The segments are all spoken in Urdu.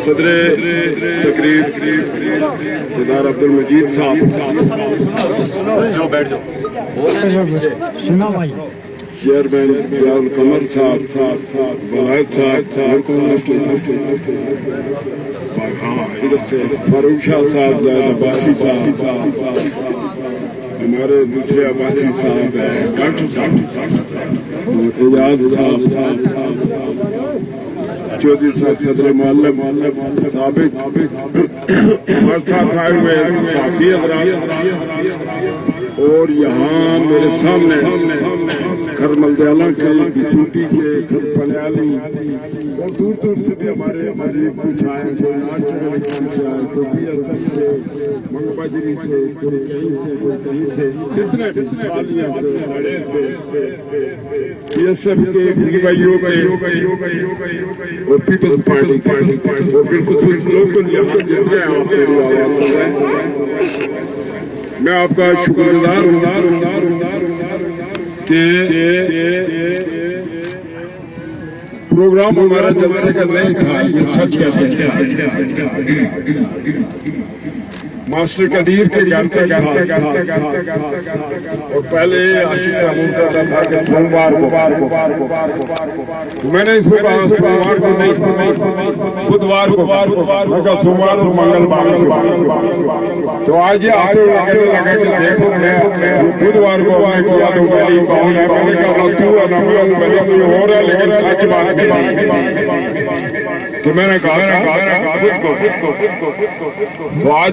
صدر تقریب سردار عبد المجید صاحب، چیئرمین ضیاء القمر صاحب، ولاحت صاحب، ادھر سے فاروق شاہ صاحب، زاہد عباسی صاحب، ہمارے دوسرے عباسی صاحب ہیں ڈاکٹر صاحب، اعجاز صاحب، چودھری صاحب صدر معلم سابق، ہمارے ساتھ آئے ہوئے صحافی حضرات، اور یہاں میرے سامنے کرمل دیالہ کے، بسوٹی کے، پلیالی اور دور دور سے بھی ہمارے مریض کچھ آئے، کوئی نارچگل سے آئے، کوئی بی ایس ایف سے، منگباجری سے، کوئی کہیں سے، کوئی کہیں سے، جتنے بھی خالیاں سے، بڑے سے، بی ایس ایف کے، پی بھائیوں کے اور پیپلز پارٹی کے، اور بالکل لوکل یہاں جتنے آپ میری آواز سن رہے ہیں، میں آپ کا شکر گزار ہوں کہ پروگرام ہمارا جلسے کا نہیں تھا، یہ سچ کہتے ہیں، ماسٹر قدیر کے گھر کا تھا، اور پہلے عاشق محمود کہتا تھا کہ سوموار کو، میں نے اس کو کہا سوموار کو نہیں، بدھوار کو، میں کہا سوموار اور منگلوار کو، تو آج یہ آتے ہوئے کہنے لگا کہ دیکھو میں بدھوار کو میں کیا تو ولی کون ہے، میں نے کہا تو نہ ولی کوئی اور ہے، لیکن سچ بات نہیں کہ میں نے کہا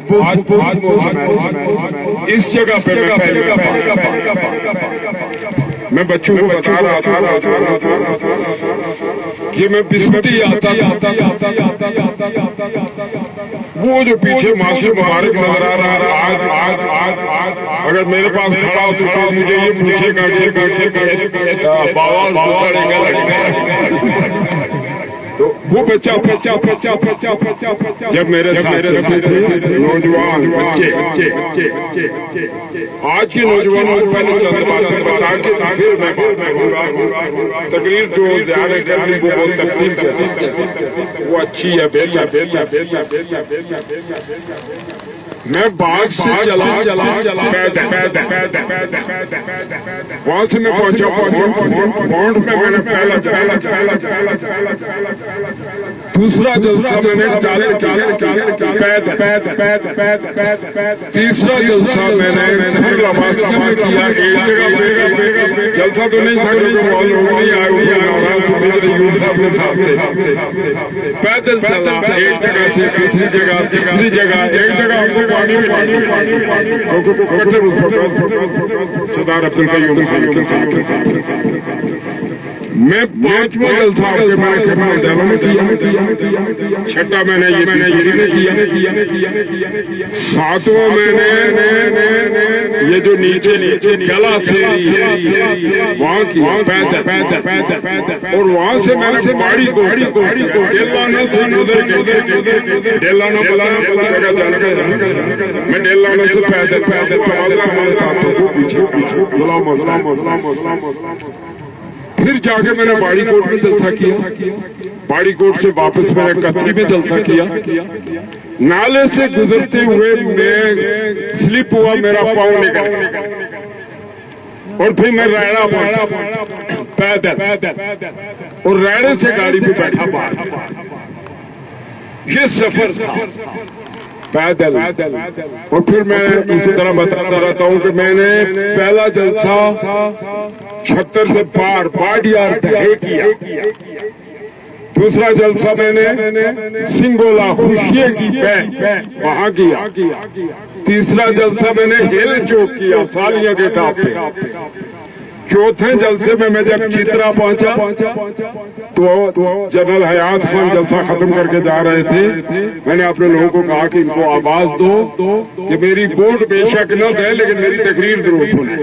تو آج موسم ہے، اس جگہ پہ میں بچوں کو بتا رہا تھا کہ میں بسمتی آتا وہ جو پیچھے ماسٹر مبارک نظر آ رہا ہے، آج اگر میرے پاس کھڑا ہو تو مجھے یہ پوچھے گا کہ بابا دوسرے گا لگتا ہے، تو وہ بچہ جب میرے ساتھ چلتے تھے نوجوان بچے، آج کے نوجوانوں کو پہلے چند باتیں بتا کے پھر میں بات کروں گا، تقریر جو زیادہ کرنے کو بہت تقسیم کرتی وہ اچھی ہے، میں باغ سے چلا وہاں سے میں پہنچا پونڈ میں، میں نے پہلا دوسرا جلسہ میں نے تیسرا جلسہ میں نے لباسیہ میں کیا، ایک جگہ پہ جلسہ تو نہیں تھا کیونکہ وہ لوگ نہیں آئے ہوئے، یونس صاحب کے ساتھ پیدل چلا ایک جگہ سے دوسری جگہ، تیسری جگہ، ایک جگہ ہم کو سردار عبدالقیوم خان کے ساتھ میں 5واں جلسہ آپ کے میں نے کرمل دیالہ میں کیا، 6واں میں نے یہ کیا، 7واں میں نے یہ جو نیچے گلا سیری ہے وہاں کیا اور وہاں سے میں نے باڑی کو ڈیلانہ سے گزر کے ڈیلانہ بلانا جگہ جانا میں ڈیلانہ سے پیدل ہمارے ساتھوں کو پیچھے غلام اسلام، پھر جا کے میں نے باڑی کوٹ میں جلسہ کیا، باڑی کوٹ سے واپس میں نے کتری میں جلسہ کیا، نالے سے گزرتے ہوئے میں سلپ ہوا، میرا پاؤں نکل اور پھر میں ریڑا پہنچا پیدل، اور ریڑے سے گاڑی پہ بیٹھا باہر، یہ سفر تھا پیدل، اور پھر میں اسی طرح بتاتا رہتا ہوں کہ میں نے پہلا جلسہ 76 سے پار باڈیار دہے کیا، دوسرا جلسہ میں نے سنگولا خوشیے کی بین وہاں کیا، تیسرا جلسہ میں نے ہل چوک کیا سالیاں کے ٹاپ پہ، چوتھے جلسے میں جب چترا پہنچا تو جنرل حیات خان جلسہ ختم کر کے جا رہے تھے، میں نے اپنے لوگوں کو کہا کہ ان کو آواز دو کہ میری بورڈ بے شک نہ دے لیکن میری تقریر ضرور سنیں،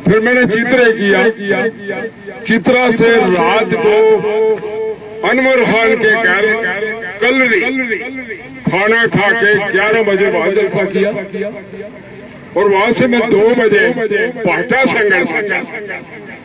پھر میں نے چترے کیا، چترا سے رات کو انور خان کے گھر کلری کھانا کھا کے 11 بجے وہاں جلسہ کیا، اور وہاں سے میں 2 بجے پاٹا سنگڑ پہنچا،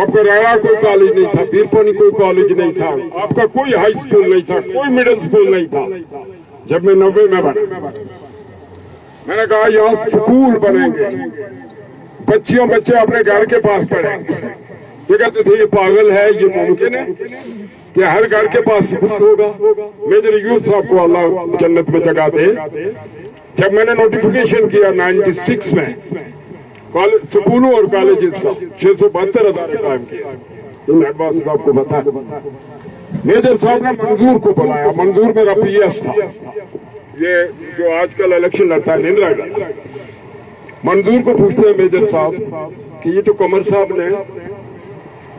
آپ کا راڑا کوئی کالج نہیں تھا، پیرپانی کوئی کالج نہیں تھا، آپ کا کوئی ہائی اسکول نہیں تھا، کوئی مڈل اسکول نہیں تھا۔ جب میں 90 میں بنا، میں نے کہا یہاں سکول بنیں گے، بچے اپنے گھر کے پاس پڑھیں گے۔ یہ کہتے تھے یہ پاگل ہے، یہ ممکن ہے کہ ہر گھر کے پاس سکول ہوگا؟ میجر ایوب صاحب کو اللہ جنت میں جگہ دے، جب میں نے نوٹیفیکیشن کیا 96 میں سکولوں اور کالجز کا 672 ادارے قائم کیے، ان ایڈوانس صاحب کو بتا۔ میجر صاحب نے منظور کو بلایا، منظور میرا پی ایس تھا، یہ جو آج کل الیکشن لڑتا ہے نندرا گاندھی۔ منظور کو پوچھتے ہیں میجر صاحب کہ یہ تو قمر صاحب نے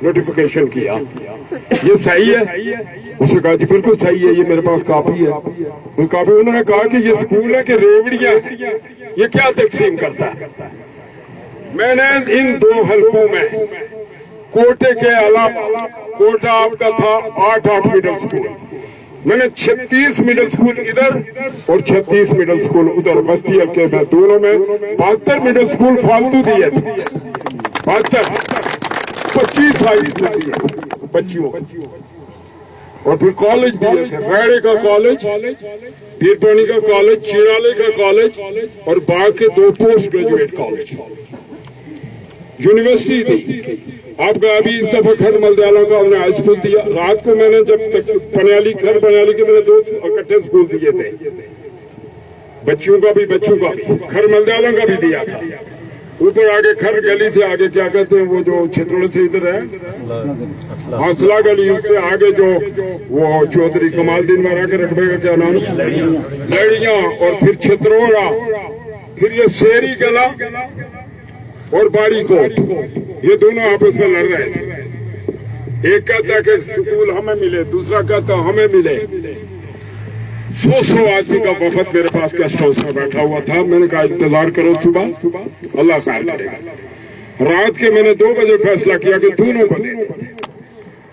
نوٹیفیکیشن کیا، یہ صحیح ہے؟ اس نے کہا جی بالکل صحیح ہے، یہ میرے پاس کاپی ہے۔ کاپی انہوں نے کہا کہ یہ سکول ہے کہ ریوڑیاں ہیں، یہ کیا تقسیم کرتا ہے؟ میں نے ان 2 حلقوں میں کوٹے کے علاوہ، کوٹا آپ کا تھا 8 مڈل سکول، میں نے 36 مڈل سکول ادھر اور 36 مڈل سکول ادھر بستی حلقے میں، دونوں میں 72 مڈل سکول فالتو دیے تھے، 72، 25 ہائی اسکول دیے بچیوں، اور پھر کالج دیے تھے، ریڑے کا کالج، پیرپانی کا کالج، چیرالے کا کالج، اور باغ کے 2 پوسٹ گریجویٹ کالج، یونیورسٹی دی۔ آپ کا ابھی اس دفعہ کھر ملدیالوں کا ہم نے ہائی اسکول دیا۔ رات کو میں نے جب تک پنیالی کھر بنیالی کے میں نے 2 اکٹھے سکول دیے تھے، بچوں کا بھی کھر ملدیالوں کا بھی دیا تھا۔ اوپر آگے کھر گلی سے آگے کیا کہتے ہیں وہ جو چھتروڑے سے ادھر ہے حوصلہ گلی، اس سے آگے جو وہ چودھری کمال الدین مہرا کے رقبے کا کیا نام، لڑیاں، اور پھر چھتروڑا، پھر یہ سیری گلا اور باڑی کوٹ، یہ دونوں آپس میں لڑ رہے تھے۔ ایک کہتا کہ سکول ہمیں ملے، دوسرا کہتا ہمیں ملے۔ 100 آدمی کا وفد میرے پاس گیسٹ ہاؤس میں بیٹھا ہوا تھا۔ میں نے کہا انتظار کرو، صبح اللہ خیر کرے گا۔ رات کے میں نے 2 بجے فیصلہ کیا کہ دونوں کو دے دیں۔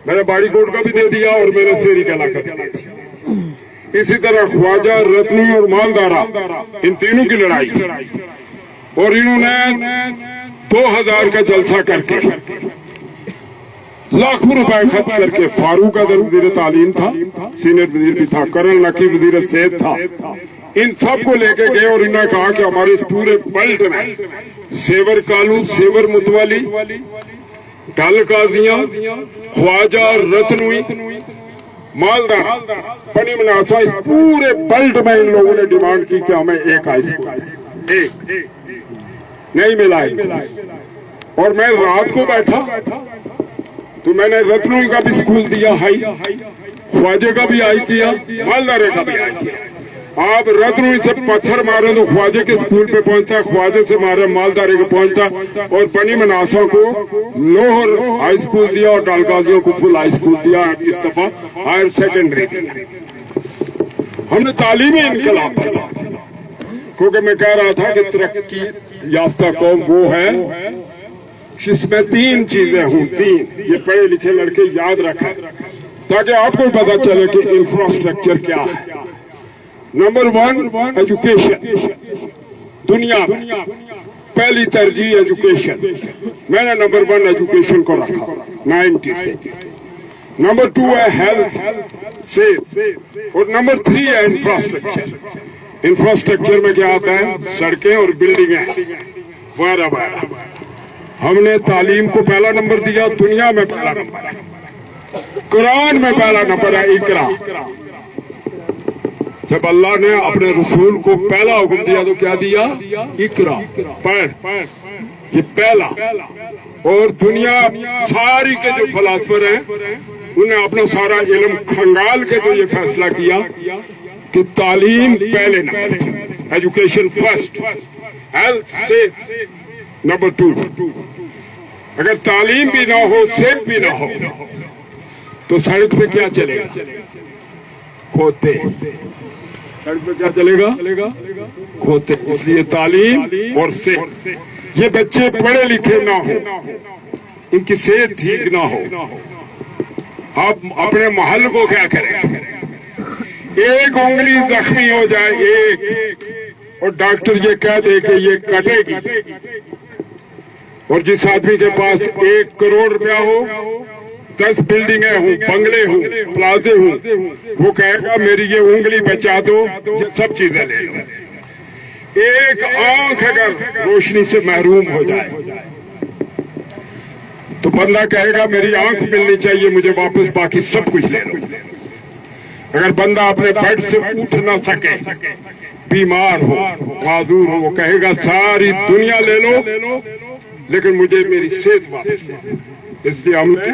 میں نے باڑی کوٹ کا بھی دے دیا اور میں نے سیری گلا کا دے دیا۔ اسی طرح خواجہ، رتنی اور مالدارا، ان تینوں کی لڑائی تھی، اور انہوں نے 2000 کا جلسہ کر کے، لاکھوں روپے خرچ کر کے، فاروق ادر وزیر تعلیم تھا، سینئر وزیر بھی تھا، کرنل نقی وزیر صحت تھا، ان سب کو لے کے گئے اور انہوں نے کہا کہ ہمارے اس پورے بیلٹ میں سیور کالو، سیور متوالی، ڈل قاضیاں، خواجہ، رتنوی، مالدار، پنی مناسا، اس پورے بیلٹ میں ان لوگوں نے ڈیمانڈ کی کہ ہمیں ایک ہائی اسکول، ایک نہیں ملا ہے۔ اور میں رات کو بیٹھا تو میں نے رتنوئی کا بھی سکول دیا ہائی، خواجے کا بھی ہائی کیا، مالدارے کا بھی ہائی کیا۔ آپ رتنوئی سے پتھر مارے تو خواجے کے سکول پہ پہنچتا، خواجے سے مارے مالدارے کو پہنچتا، اور بنی مناسا کو لوہر ہائی سکول دیا اور ڈالکازیوں کو فل ہائی سکول دیا، اس دفعہ ہائر سیکنڈری دیا۔ ہم نے تعلیمی انقلاب کیا، کیونکہ میں کہہ رہا تھا کہ ترقی یافتہ قوم وہ ہے جس میں 3 چیزیں ہوں، 3، یہ پڑھے لکھے لڑکے یاد رکھیں تاکہ آپ کو پتا چلے کہ انفراسٹرکچر کیا ہے۔ نمبر 1 ایجوکیشن، دنیا میں پہلی ترجیح ایجوکیشن، میں نے نمبر 1 ایجوکیشن کو رکھا 90 سے۔ نمبر 2 ہے ہیلتھ، صحت، اور نمبر 3 ہے انفراسٹرکچر۔ انفراسٹرکچر میں کیا آتا ہے؟ سڑکیں اور بلڈنگیں وغیرہ وغیرہ۔ ہم نے تعلیم کو پہلا نمبر دیا، دنیا میں پہلا نمبر ہے، قرآن میں پہلا نمبر ہے اقرا۔ جب اللہ نے اپنے رسول کو پہلا حکم دیا تو کیا دیا؟ اقرا، پڑھ، یہ پہلا۔ اور دنیا ساری کے جو فلاسفر ہیں انہیں اپنا سارا علم کھنگال کے تو یہ فیصلہ کیا کہ تعلیم پہلے نمبر، ایجوکیشن فرسٹ، ہیلتھ صحت نمبر 2۔ اگر تعلیم بھی نہ ہو، صحت بھی نہ ہو تو سڑک پہ کیا چلے گا؟ کھوتے۔ سڑک پہ کیا چلے گا؟ کھوتے۔ اس لیے تعلیم اور صحت، یہ بچے پڑھے لکھے نہ ہو، ان کی صحت ٹھیک نہ ہو، آپ اپنے محل کو کیا کریں؟ ایک انگلی زخمی ہو جائے، ایک، اور ڈاکٹر یہ کہہ دے کہ یہ کٹے گی، اور جس آدمی کے پاس 1 کروڑ روپیہ ہو، 10 بلڈنگیں ہوں، بنگلے ہوں، پلازے ہوں، وہ کہے گا میری یہ انگلی بچا دو، یہ سب چیزیں لے لو۔ ایک آنکھ اگر روشنی سے محروم ہو جائے تو بندہ کہے گا میری آنکھ ملنی چاہیے، مجھے واپس باقی سب کچھ لے لو۔ اگر بندہ اپنے بیڈ سے اٹھ نہ سکے، بیمار ہو، معذور ہو، وہ کہے گا ساری دنیا لے لو لیکن مجھے میری صحت واپس دے۔ اس لیے ہم نے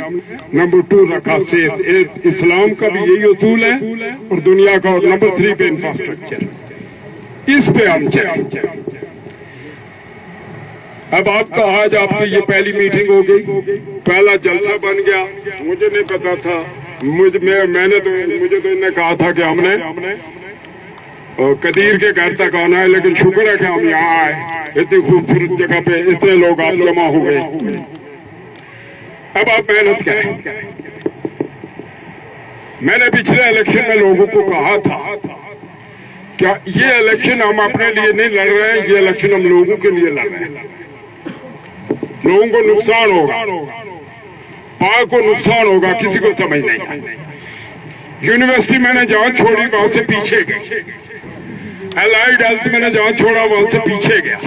نمبر 2 رکھا صحت۔ اسلام کا بھی یہی اصول ہے اور دنیا کا، اور نمبر 3 پہ انفراسٹرکچر، اس پہ ہم چلیں۔ اب آپ کا آج آپ کی یہ پہلی میٹنگ ہو گئی، پہلا جلسہ بن گیا۔ مجھے نہیں پتا تھا، مجھے تو انہوں نے کہا تھا کہ ہم نے قدیر کے گھر تک آنا ہے، لیکن شکر ہے کہ ہم یہاں آئے، اتنی خوبصورت جگہ پہ اتنے لوگ آپ جمع ہو گئے۔ اب آپ محنت کریں۔ میں نے پچھلے الیکشن میں لوگوں کو کہا تھا کیا یہ الیکشن ہم اپنے لیے نہیں لڑ رہے ہیں، یہ الیکشن ہم لوگوں کے لیے لڑ رہے ہیں۔ لوگوں کو نقصان ہوگا، پاک کو نقصان ہوگا، کسی کو سمجھ نہیں آئے۔ یونیورسٹی میں نے جہاں چھوڑی وہاں سے پیچھے گئی، الائیڈ ہیلتھ میں نے جہاں چھوڑا وہاں سے پیچھے گیا،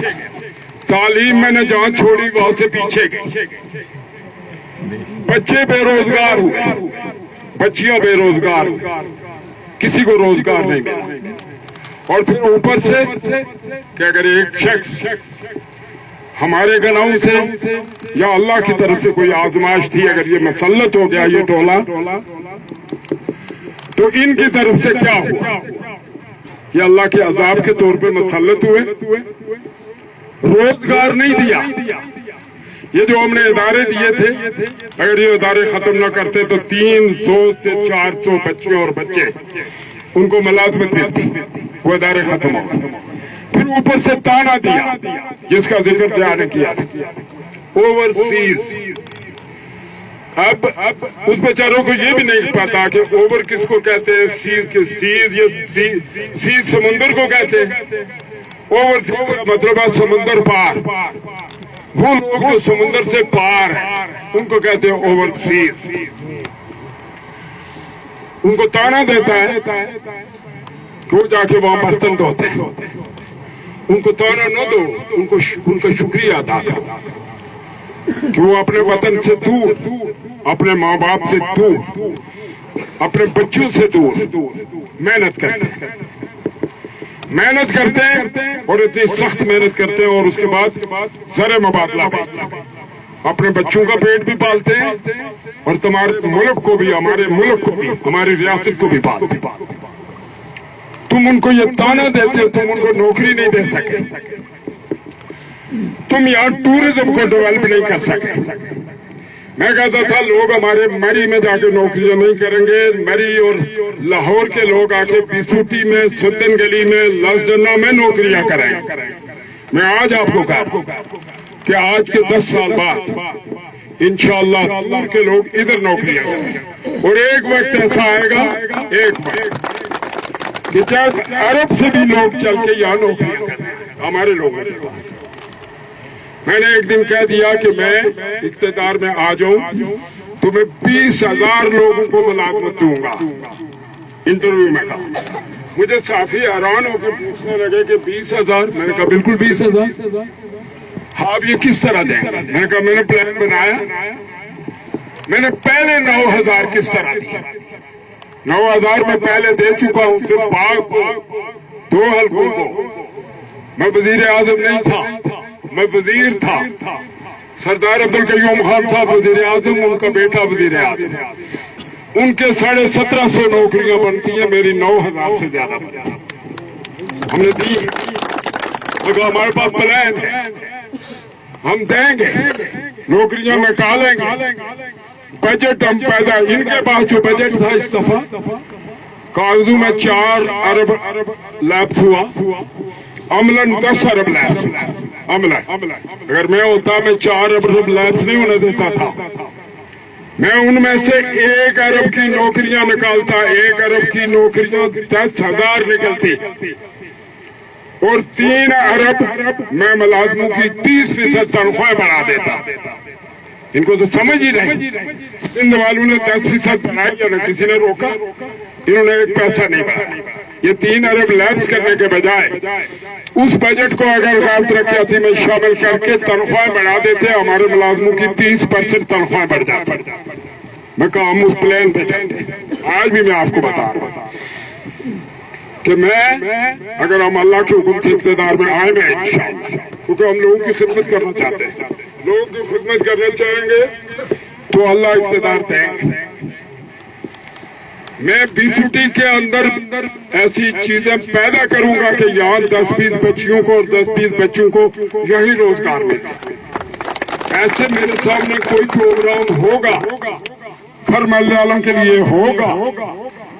تعلیم میں نے جہاں چھوڑی وہاں سے پیچھے گئی۔ بچے بے روزگار ہوئے، بچیاں بے روزگار ہوئی، کسی کو روزگار نہیں ملا۔ اور پھر اوپر سے کہ اگر ایک شخص ہمارے گناہوں سے یا اللہ کی طرف سے کوئی آزمائش تھی، اگر یہ مسلط ہو گیا یہ ٹولہ، تو ان کی طرف سے کیا ہوا؟ یہ اللہ کے عذاب کے طور پہ مسلط ہوئے، روزگار نہیں دیا۔ یہ جو ہم نے ادارے دیے تھے، اگر یہ ادارے ختم نہ کرتے تو 300 سے 400 بچے اور بچے ان کو ملازمت ملتی، وہ ادارے ختم ہو گئے۔ پھر اوپر سے تانا دیا جس کا ذکر بیان نے کیا، اوورسیز۔ اب اس بیچاروں کو یہ بھی نہیں پتا کہ اوور کس کو کہتے ہیں، سیز سمندر کو کہتے ہیں۔ اوور سیز مطلب ہے سمندر پار، وہ لوگ جو سمندر سے پار ہیں ان کو کہتے ہیں اوور سیز۔ ان کو تانا دیتا ہے کہ وہ جا کے وہاں برتن دھوتے ہیں، ان کو تانا نہ دو، ان کا شکریہ ادا کرو کہ وہ اپنے وطن سے دور، اپنے ماں باپ سے دور، اپنے بچوں سے دور محنت کرتے ہیں اور اتنی سخت محنت کرتے ہیں، اور اس کے بعد زر مبادلہ بیچتے ہیں، اپنے بچوں کا پیٹ بھی پالتے ہیں اور تمہارے ملک کو بھی، ہمارے ملک کو بھی، ہماری ریاست کو بھی پالتے ہیں۔ تم ان کو یہ تانا دیتے ہو، تم ان کو نوکری نہیں دے سکے، تم یہاں ٹورزم کو ڈیولپ نہیں کر سکے۔ میں کہتا تھا لوگ ہمارے مری میں جا کے نوکریاں نہیں کریں گے، مری اور لاہور کے لوگ آ کے بیسوٹی میں، سدن گلی میں، لسڈنا میں نوکریاں کریں۔ میں آج آپ کو کہا کہ آج کے 10 سال بعد انشاءاللہ دور کے لوگ ادھر نوکریاں کریں، اور ایک وقت ایسا آئے گا، ایک وقت کہ جب عرب سے بھی لوگ چل کے یہاں نوکریاں کریں ہمارے لوگوں کے پاس۔ میں نے ایک دن کہہ دیا کہ میں اقتدار میں آ جاؤں تو میں 20,000 لوگوں کو ملازمت دوں گا۔ انٹرویو میں کہا، مجھے صحافی حیران ہو کے پوچھنے لگے کہ 20,000؟ میں نے کہا بالکل 20,000۔ ہاں اب یہ کس طرح دیں گے؟ میں نے کہا میں نے پلان بنایا، میں نے پہلے 9,000 کس طرح دی، 9,000 میں پہلے دے چکا ہوں، صرف باغ کو، 2 حلقوں کو۔ میں وزیر اعظم نہیں تھا، میں وزیر تھا۔ سردار عبدالقیوم خان صاحب وزیر اعظم، ان کا بیٹا وزیر اعظم، ان کے 1750 نوکریاں بنتی ہیں، میری 9,000 سے زیادہ بنتی ہیں۔ ہم نے دی، مگر ہمارے پاس پلان ہے، ہم دیں گے، نوکریاں نکالیں گے، بجٹ ہم پیدا، ان کے پاس جو بجٹ تھا اس دفعہ کاغذوں میں 4 ارب لیبس ہوا، عملاً 10 ارب لیبس عملاً۔ اگر میں ہوتا میں 4 ارب لیبس نہیں ہونے دیتا تھا، میں ان میں سے 1 ارب کی نوکریاں نکالتا، 1 ارب کی نوکریاں 10,000 نکلتی، اور 3 ارب میں ملازموں کی 30% تنخواہ بڑھا دیتا. ان کو تو سمجھ ہی نہیں. سندھ والوں نے 10% بڑھائی یا نہ کسی نے روکا, انہوں نے ایک پیسہ نہیں بڑھایا. یہ 3 ارب لیپس کرنے کے بجائے اس بجٹ کو اگر غیر ترقیاتی میں شامل کر کے تنخواہ بڑھا دیتے, ہمارے ملازموں کی 30% تنخواہ بڑھ جاتی. میں کہا ہم اس پلان پہ چلتے. آج بھی میں آپ کو بتا رہا ہوں کہ اگر ہم اللہ کے حکم سے اقتدار میں آئے میں انشاءاللہ, کیونکہ ہم لوگوں کی خدمت کرنا چاہتے ہیں, لوگوں کی خدمت کرنا چاہیں گے تو اللہ اقتدار دیں گے. میں BCT کے اندر ایسی چیزیں پیدا کروں گا کہ یہاں 10-20 بچیوں کو اور 10-20 بچوں کو یہی روزگار ملے. ایسے میرے سامنے کوئی پروگرام ہوگا, گھر ملیالم کے لیے ہوگا,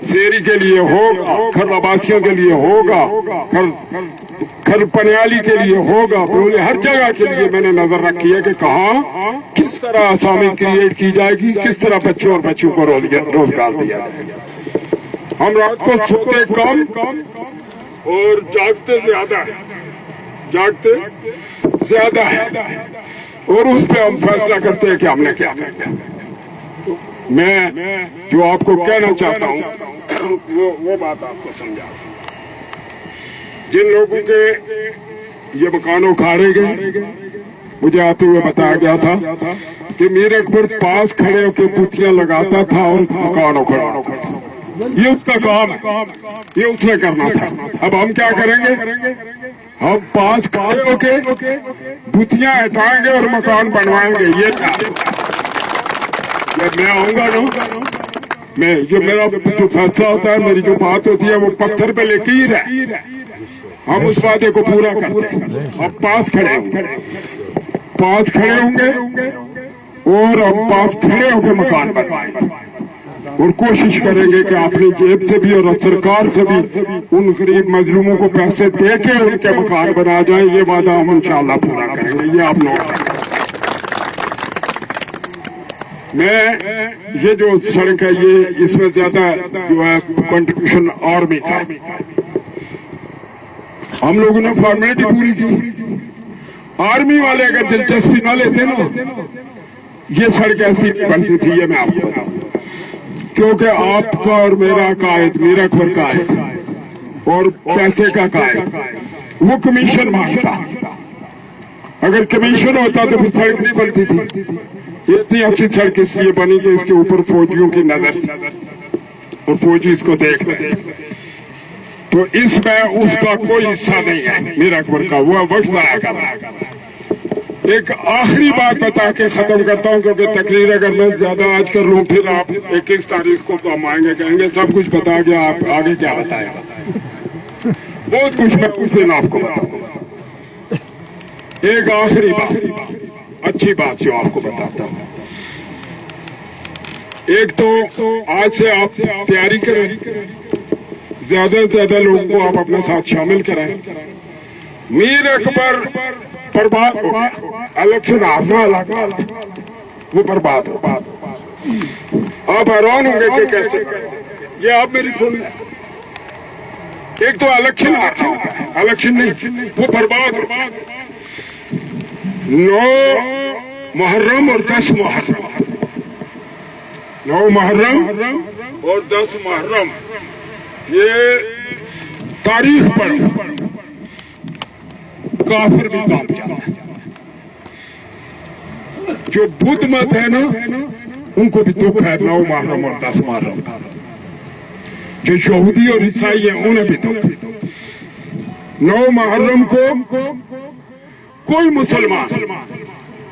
سیری کے لیے ہوگا, گھر آباسیوں کے لیے ہوگا, گھر پنیالی کے لیے ہوگا, ہر جگہ کے لیے میں نے نظر رکھی ہے کہ کہاں کس طرح آسامی کریٹ کی جائے گی, کس طرح بچوں اور بچوں کو روزگار دیا جائے گا. ہم رات کو سوتے کم اور جاگتے زیادہ ہے, اور اس پہ ہم فیصلہ کرتے ہیں کہ ہم نے کیا کرنا. میں جو آپ کو کہنا چاہتا ہوں وہ بات آپ کو سمجھا. جن لوگوں کے یہ مکان اکھاڑے گئے, مجھے آتے ہوئے بتایا گیا تھا کہ میر اکبر پاس کھڑے ہو کے پوتیاں لگاتا تھا اور مکان اکھاڑا تھا. یہ اس کا کام ہے, یہ اس نے کرنا تھا. اب ہم کیا کریں گے؟ ہم پاس کھڑے ہو کے بتیاں ہٹائیں گے اور مکان بنوائیں گے. یہ کیا جب میں آؤں گا نا, میں جو میرا جو فیصلہ ہوتا ہے, میری جو بات ہوتی ہے وہ پتھر پہ لکیر ہے. ہم اس وعدے کو پورا کرتے ہیں. اب پاس کھڑے ہوں گے اور اب پاس کھڑے ہو کے مکان بنوائیں گے, اور کوشش کریں گے کہ اپنی جیب سے بھی اور سرکار سے بھی ان غریب مظلوموں کو پیسے دے کے ان کے مکان بنا جائیں. یہ وعدہ ہم انشاءاللہ پورا کریں گے. یہ آپ لوگ میں یہ جو سڑک ہے یہ اس میں زیادہ جو ہے کنٹریبیوشن آرمی کا. ہم لوگوں نے فارمیلٹی پوری کی. آرمی والے اگر دلچسپی نہ لیتے نا, یہ سڑک ایسی نہیں بنتی تھی. یہ میں آپ کو بتاؤں, کیونکہ آپ کا اور میرا قائد میر اکبر قائد اور پیسے کا قائد وہ کمیشن مانگتا. اگر کمیشن ہوتا تو پھر سڑک نہیں بنتی تھی. یہ اتنی اچھی سڑک اس لیے بنی کہ اس کے اوپر فوجیوں کی نظر سے اور فوجی اس کو دیکھ رہے, تو اس میں اس کا کوئی حصہ نہیں ہے میر اکبر کا. وہ وقت ضائع کر رہا ہے. ایک آخری بات بتا کے ختم کرتا ہوں, کیونکہ تقریر اگر میں زیادہ آج کر لوں پھر آپ 21 تاریخ کو تو ہم آئیں گے, کہیں گے سب کچھ بتا گیا, آپ آگے کیا بتائیں. بہت کچھ میں اس دن آپ کو بتاؤں. ایک آخری بات, اچھی بات جو آپ کو بتاتا ہوں. ایک تو آج سے آپ تیاری کریں, زیادہ سے زیادہ لوگوں کو آپ اپنے ساتھ شامل کریں. میر اکبر برباد ہو, الیکشن ہارنا لگا وہ برباد ہو. آپ حیران ہوں گے کہ کیسے. یہ آپ میری سن لیں. ایک تو الیکشن ہارنا ہوتا ہے, الیکشن نہیں, وہ برباد ہو. 9 محرم اور 10 محرم, 9 محرم اور 10 محرم, یہ تاریخ پر کافر بھی کام چاہتا ہے. جو بدھ مت ہے نا ان کو بھی دکھ ہے 9 محرم اور 10 محرم. جو یہودی اور عیسائی ہیں انہیں بھی دکھ. 9 محرم کو کوئی مسلمان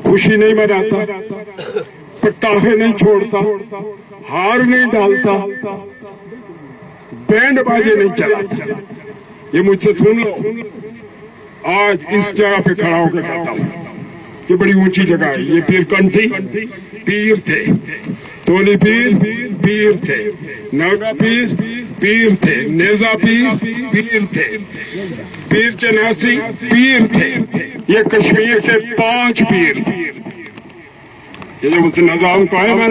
خوشی نہیں مناتا, پٹاخے نہیں چھوڑتا, ہار نہیں ڈالتا, بینڈ باجے نہیں چلاتا. یہ مجھ سے سن لو, آج اس جگہ پہ کھڑا ہو کے کہتا ہوں, یہ بڑی اونچی جگہ ہے. یہ پیر کنٹھی پیر تھے, تولی پیر تھے, ناگا پیر تھے, نیزا پیر تھے, پیر چناسی پیر تھے. یہ کشمیر کے 5 پیر تھے. یہ جو اس نظام قائم ہے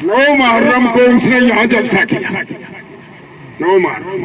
9 محرم کو اس نے یہاں جلسہ کیا. 9 محرم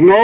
9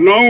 9